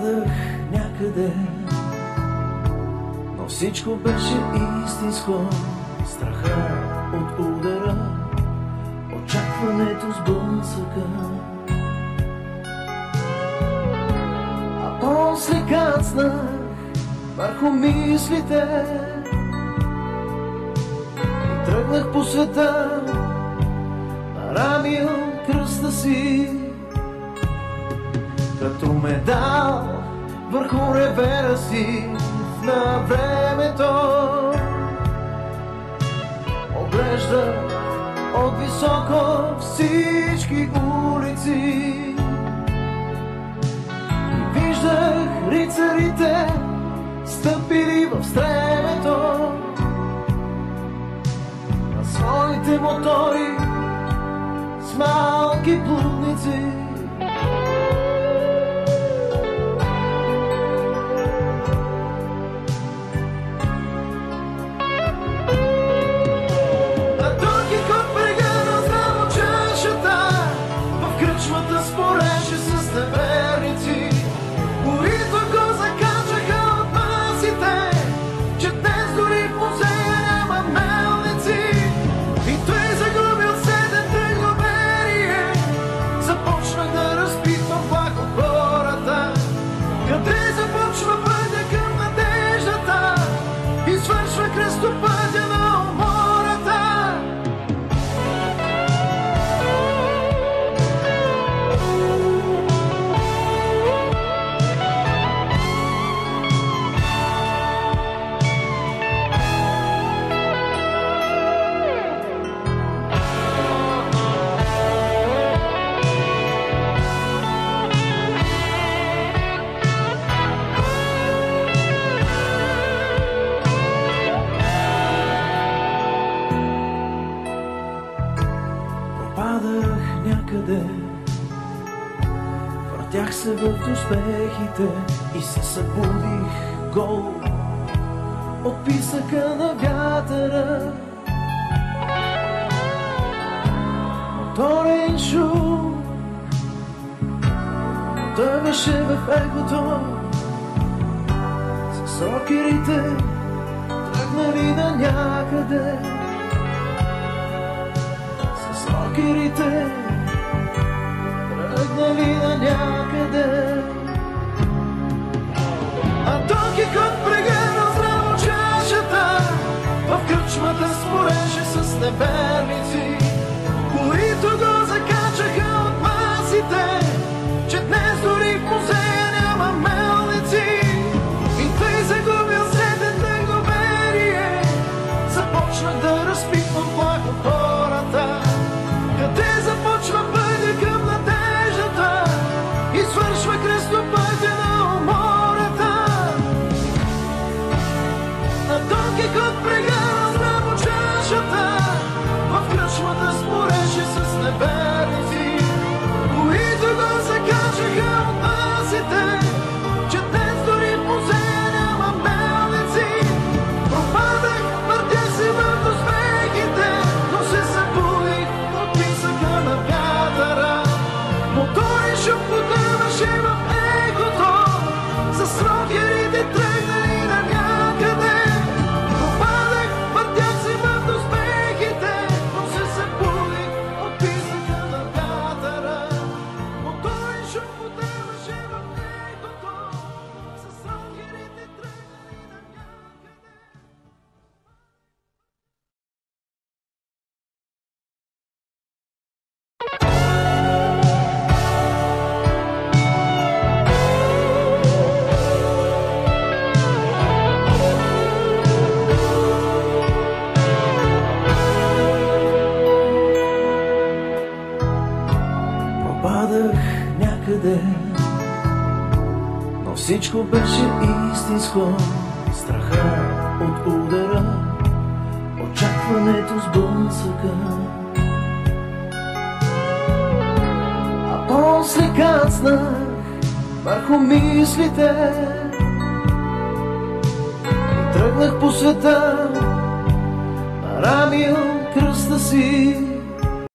Пропадах някъде, но всичко беше истинско. Страха от удара, очакването с блъсъка. А после кацнах върху мислите и тръгнах по света, нарамил кръста си, като медал върху ревера си на времето. Оглеждах от високо всички улици и виждах рицарите стъпили в стремето на своите мотори с малки плудници. Спореше с неверници, които го закачаха от масите, че днес дори в музея няма мелници. И той загубил седемте доверие. Започнах да разпитвам пак от хората, къде започва пътя към надеждата и свършва кръстопътя на умората. Пропадах някъде, въртях се в успехите и се събудих гол от писъка на вятъра. Моторен шум потъваше в ехото, с рокерите тръгнали на някъде. Рокерите тръгнали на някъде, а Дон Кихот прегърнал здраво чашата. В кръчмата спореше с неверници, които го закачаха от масите, че днес дори в музея няма мелници. И той загубил средните доверие. Започнах да разпитвам плак от хората, къде започва пътя към надеждата и свършва кръстопътя на умората. На Дон Кихот прегърнал здраво чашата. В кръчмата спореше с неверници, които го закачаха от масите, че днес дори в музея няма мелници. Пропадах, въртях се в успехите, но се събудих от писъка на вятъра. Моторен шум потъваше в ехото, с рокерите тръгнали на някъде. Пропадах, въртях се в успехите, но се събудих от писъка на вятъра. Моторен шум потъваше в ехото, с рокерите тръгнали на някъде. Пропадах някъде, но всичко беше истинско. Страха от удара, очакването с блъсъка. А после кацнах върху мислите и тръгнах по света, нарамил кръста си,